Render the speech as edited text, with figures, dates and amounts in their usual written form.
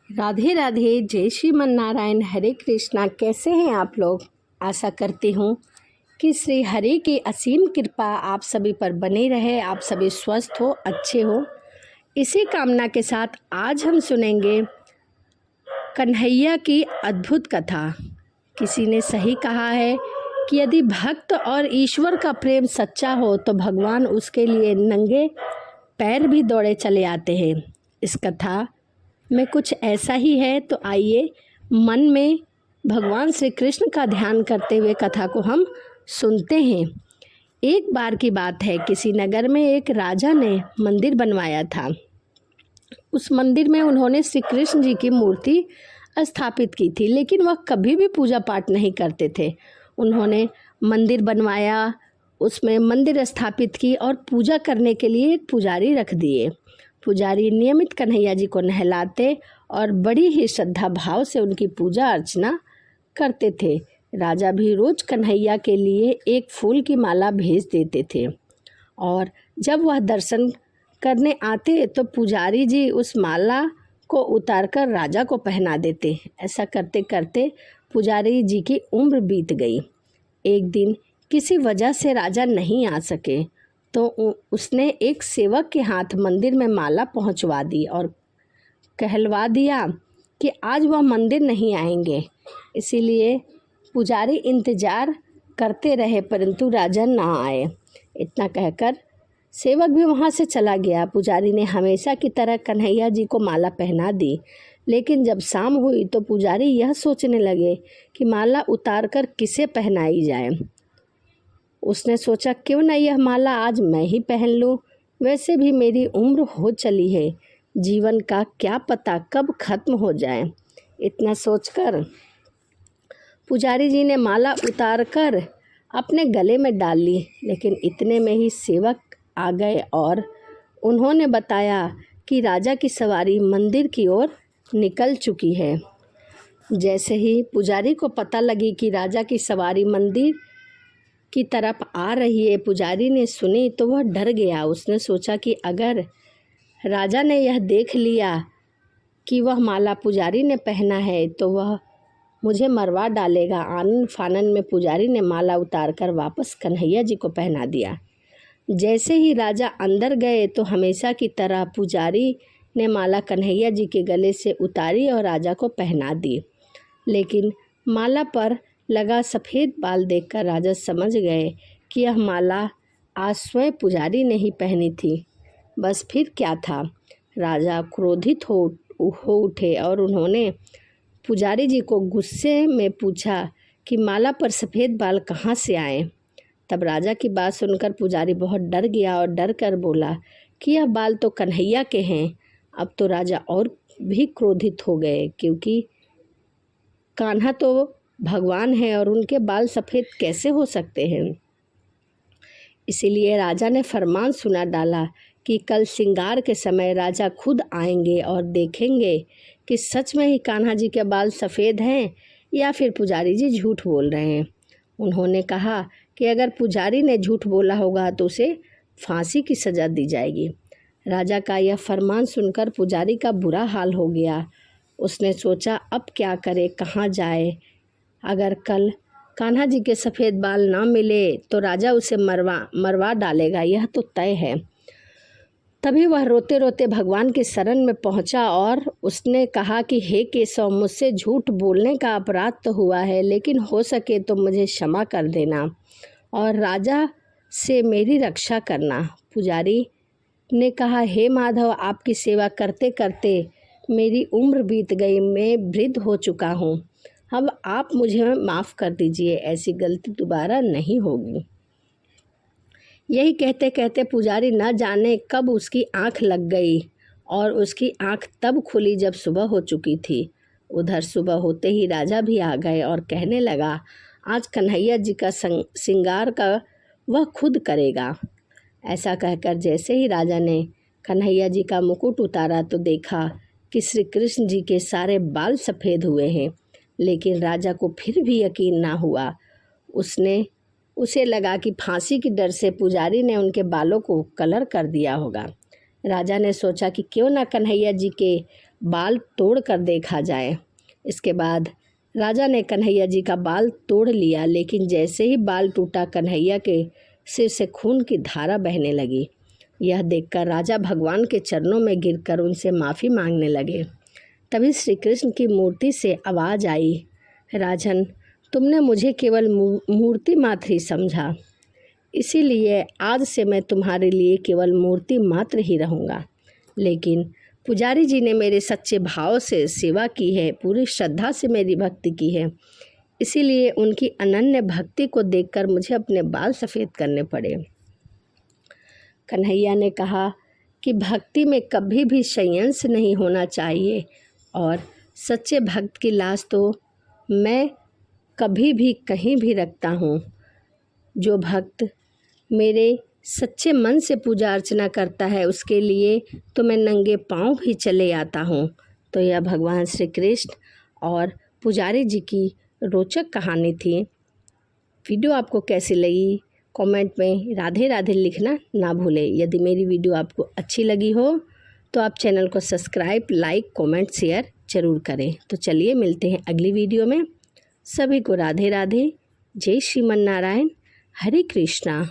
राधे राधे, जय श्रीमन नारायण, हरे कृष्णा। कैसे हैं आप लोग? आशा करती हूँ कि श्री हरि की असीम कृपा आप सभी पर बनी रहे, आप सभी स्वस्थ हो, अच्छे हो। इसी कामना के साथ आज हम सुनेंगे कन्हैया की अद्भुत कथा। किसी ने सही कहा है कि यदि भक्त और ईश्वर का प्रेम सच्चा हो तो भगवान उसके लिए नंगे पैर भी दौड़े चले आते हैं। इस कथा में कुछ ऐसा ही है, तो आइए मन में भगवान श्री कृष्ण का ध्यान करते हुए कथा को हम सुनते हैं। एक बार की बात है, किसी नगर में एक राजा ने मंदिर बनवाया था। उस मंदिर में उन्होंने श्री कृष्ण जी की मूर्ति स्थापित की थी, लेकिन वह कभी भी पूजा पाठ नहीं करते थे। उन्होंने मंदिर बनवाया, उसमें मंदिर स्थापित की और पूजा करने के लिए एक पुजारी रख दिए। पुजारी नियमित कन्हैया जी को नहलाते और बड़ी ही श्रद्धा भाव से उनकी पूजा अर्चना करते थे। राजा भी रोज कन्हैया के लिए एक फूल की माला भेज देते थे और जब वह दर्शन करने आते तो पुजारी जी उस माला को उतारकर राजा को पहना देते। ऐसा करते करते पुजारी जी की उम्र बीत गई। एक दिन किसी वजह से राजा नहीं आ सके तो उसने एक सेवक के हाथ मंदिर में माला पहुंचवा दी और कहलवा दिया कि आज वह मंदिर नहीं आएंगे। इसीलिए पुजारी इंतजार करते रहे, परंतु राजा ना आए। इतना कहकर सेवक भी वहां से चला गया। पुजारी ने हमेशा की तरह कन्हैया जी को माला पहना दी, लेकिन जब शाम हुई तो पुजारी यह सोचने लगे कि माला उतारकर किसे पहनाई जाए। उसने सोचा, क्यों न यह माला आज मैं ही पहन लूं। वैसे भी मेरी उम्र हो चली है, जीवन का क्या पता कब खत्म हो जाए। इतना सोचकर पुजारी जी ने माला उतारकर अपने गले में डाल ली, लेकिन इतने में ही सेवक आ गए और उन्होंने बताया कि राजा की सवारी मंदिर की ओर निकल चुकी है। जैसे ही पुजारी को पता लगी कि राजा की सवारी मंदिर की तरफ आ रही है, पुजारी ने सुनी तो वह डर गया। उसने सोचा कि अगर राजा ने यह देख लिया कि वह माला पुजारी ने पहना है तो वह मुझे मरवा डालेगा। आनन फानन में पुजारी ने माला उतारकर वापस कन्हैया जी को पहना दिया। जैसे ही राजा अंदर गए तो हमेशा की तरह पुजारी ने माला कन्हैया जी के गले से उतारी और राजा को पहना दी। लेकिन माला पर लगा सफ़ेद बाल देखकर राजा समझ गए कि यह माला आज स्वयं पुजारी ने ही पहनी थी। बस फिर क्या था। राजा क्रोधित हो उठे और उन्होंने पुजारी जी को गुस्से में पूछा कि माला पर सफ़ेद बाल कहाँ से आए। तब राजा की बात सुनकर पुजारी बहुत डर गया और डर कर बोला कि यह बाल तो कन्हैया के हैं। अब तो राजा और भी क्रोधित हो गए, क्योंकि कान्हा तो भगवान है और उनके बाल सफ़ेद कैसे हो सकते हैं। इसीलिए राजा ने फरमान सुना डाला कि कल श्रृंगार के समय राजा खुद आएंगे और देखेंगे कि सच में ही कान्हा जी के बाल सफ़ेद हैं या फिर पुजारी जी झूठ बोल रहे हैं। उन्होंने कहा कि अगर पुजारी ने झूठ बोला होगा तो उसे फांसी की सज़ा दी जाएगी। राजा का यह फरमान सुनकर पुजारी का बुरा हाल हो गया। उसने सोचा, अब क्या करे, कहाँ जाए। अगर कल कान्हा जी के सफ़ेद बाल ना मिले तो राजा उसे मरवा डालेगा, यह तो तय है। तभी वह रोते रोते भगवान के शरण में पहुंचा और उसने कहा कि हे केशव, मुझसे झूठ बोलने का अपराध तो हुआ है, लेकिन हो सके तो मुझे क्षमा कर देना और राजा से मेरी रक्षा करना। पुजारी ने कहा, हे माधव, आपकी सेवा करते करते मेरी उम्र बीत गई, मैं वृद्ध हो चुका हूँ। अब आप मुझे माफ़ कर दीजिए, ऐसी गलती दोबारा नहीं होगी। यही कहते कहते पुजारी न जाने कब उसकी आंख लग गई और उसकी आंख तब खुली जब सुबह हो चुकी थी। उधर सुबह होते ही राजा भी आ गए और कहने लगा, आज कन्हैया जी का श्रृंगार का वह खुद करेगा। ऐसा कहकर जैसे ही राजा ने कन्हैया जी का मुकुट उतारा तो देखा कि श्री कृष्ण जी के सारे बाल सफ़ेद हुए हैं। लेकिन राजा को फिर भी यकीन ना हुआ। उसे लगा कि फांसी के डर से पुजारी ने उनके बालों को कलर कर दिया होगा। राजा ने सोचा कि क्यों ना कन्हैया जी के बाल तोड़ कर देखा जाए। इसके बाद राजा ने कन्हैया जी का बाल तोड़ लिया, लेकिन जैसे ही बाल टूटा कन्हैया के सिर से खून की धारा बहने लगी। यह देखकर राजा भगवान के चरणों में गिरकर उनसे माफ़ी मांगने लगे। तभी श्री कृष्ण की मूर्ति से आवाज़ आई, राजन, तुमने मुझे केवल मूर्ति मात्र ही समझा, इसीलिए आज से मैं तुम्हारे लिए केवल मूर्ति मात्र ही रहूँगा। लेकिन पुजारी जी ने मेरे सच्चे भाव से सेवा की है, पूरी श्रद्धा से मेरी भक्ति की है, इसीलिए उनकी अनन्य भक्ति को देखकर मुझे अपने बाल सफ़ेद करने पड़े। कन्हैया ने कहा कि भक्ति में कभी भी संयंत्र नहीं होना चाहिए और सच्चे भक्त की लाज तो मैं कभी भी कहीं भी रखता हूँ। जो भक्त मेरे सच्चे मन से पूजा अर्चना करता है उसके लिए तो मैं नंगे पांव भी चले आता हूँ। तो यह भगवान श्री कृष्ण और पुजारी जी की रोचक कहानी थी। वीडियो आपको कैसी लगी कमेंट में राधे राधे लिखना ना भूलें। यदि मेरी वीडियो आपको अच्छी लगी हो तो आप चैनल को सब्सक्राइब, लाइक, कमेंट, शेयर ज़रूर करें। तो चलिए मिलते हैं अगली वीडियो में। सभी को राधे राधे। जय श्रीमन नारायण। हरे कृष्णा।